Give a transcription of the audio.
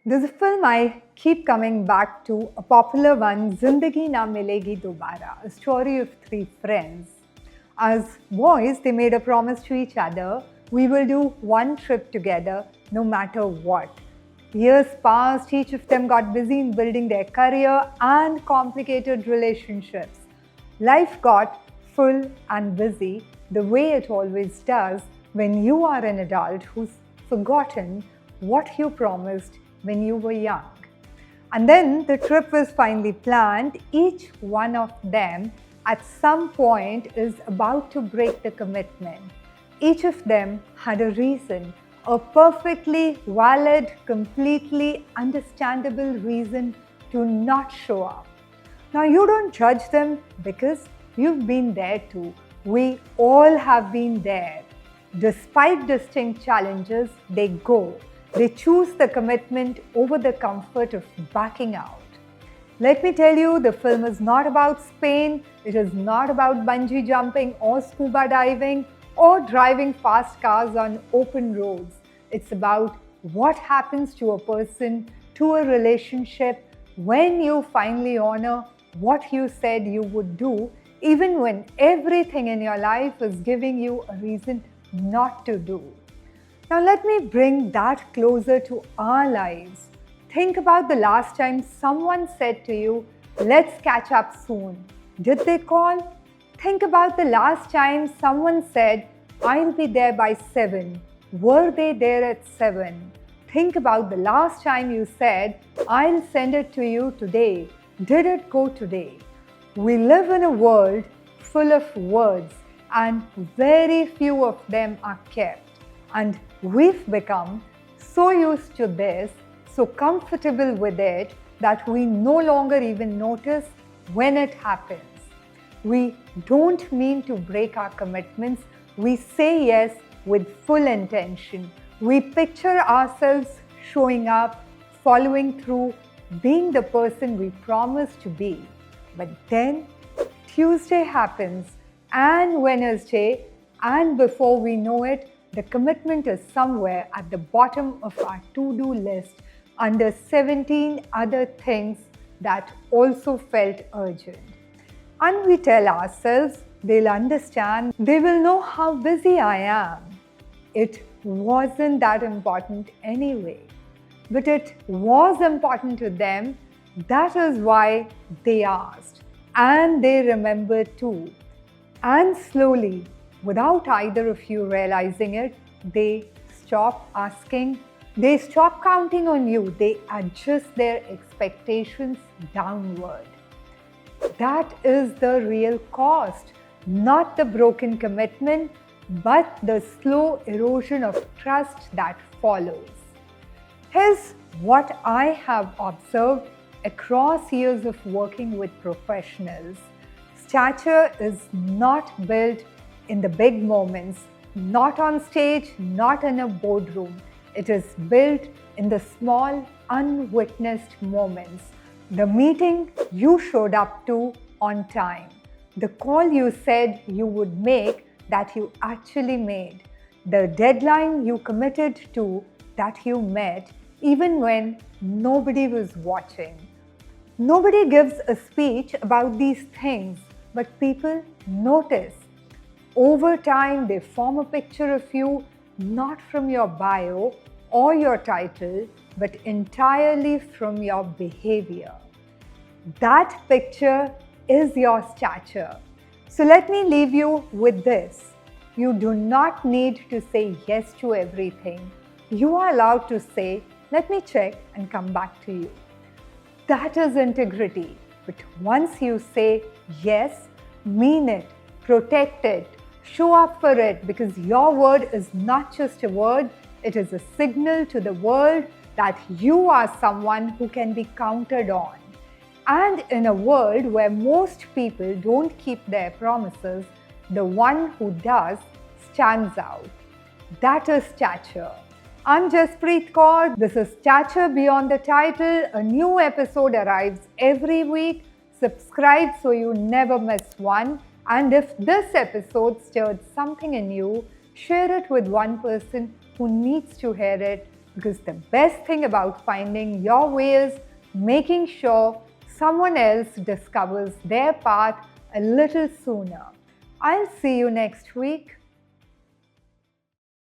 There's a film I keep coming back to, a popular one, Zindagi Milegi, Dobara, a story of three friends. As boys, they made a promise to each other, we will do one trip together no matter what. Years passed, each of them got busy in building their career and complicated relationships. Life got full and busy the way it always does when you are an adult who's forgotten what you promised when you were young. And then the trip was finally planned. Each one of them at some point is about to break the commitment. Each of them had a reason, a perfectly valid, completely understandable reason to not show up. Now, you don't judge them because you've been there too. We all have been there. Despite distinct challenges, they go. They choose the commitment over the comfort of backing out. Let me tell you, the film is not about Spain. It is not about bungee jumping or scuba diving or driving fast cars on open roads. It's about what happens to a person, to a relationship, when you finally honor what you said you would do, even when everything in your life is giving you a reason not to do. Now let me bring that closer to our lives. Think about the last time someone said to you, let's catch up soon. Did they call? Think about the last time someone said, I'll be there by 7. Were they there at 7? Think about the last time you said, I'll send it to you today. Did it go today? We live in a world full of words and very few of them are kept. And we've become so used to this, so comfortable with it, that we no longer even notice when it happens. We don't mean to break our commitments. We say yes with full intention. We picture ourselves showing up, following through, being the person we promised to be. But then Tuesday happens and Wednesday, and before we know it, the commitment is somewhere at the bottom of our to-do list under 17 other things that also felt urgent. And we tell ourselves they'll understand, they will know how busy I am. It wasn't that important anyway. But it was important to them. That is why they asked. And they remembered too. And slowly, without either of you realizing it, they stop asking. They stop counting on you. They adjust their expectations downward. That is the real cost, not the broken commitment, but the slow erosion of trust that follows. Here's what I have observed across years of working with professionals. Stature is not built in the big moments, not on stage, not in a boardroom. It is built in the small, unwitnessed moments. The meeting you showed up to on time. The call you said you would make that you actually made. The deadline you committed to that you met even when nobody was watching. Nobody gives a speech about these things, but people notice. Over time, they form a picture of you not from your bio or your title, but entirely from your behavior. That picture is your stature. So let me leave you with this. You do not need to say yes to everything. You are allowed to say, let me check and come back to you. That is integrity. But once you say yes, mean it, protect it, show up for it, because your word is not just a word, it is a signal to the world that you are someone who can be counted on. And in a world where most people don't keep their promises, the one who does stands out. That is stature. I'm Jaspreet Kaur. This is Stature Beyond the Title. A new episode arrives every week. Subscribe so you never miss one. And if this episode stirred something in you, share it with one person who needs to hear it. Because the best thing about finding your way is making sure someone else discovers their path a little sooner. I'll see you next week.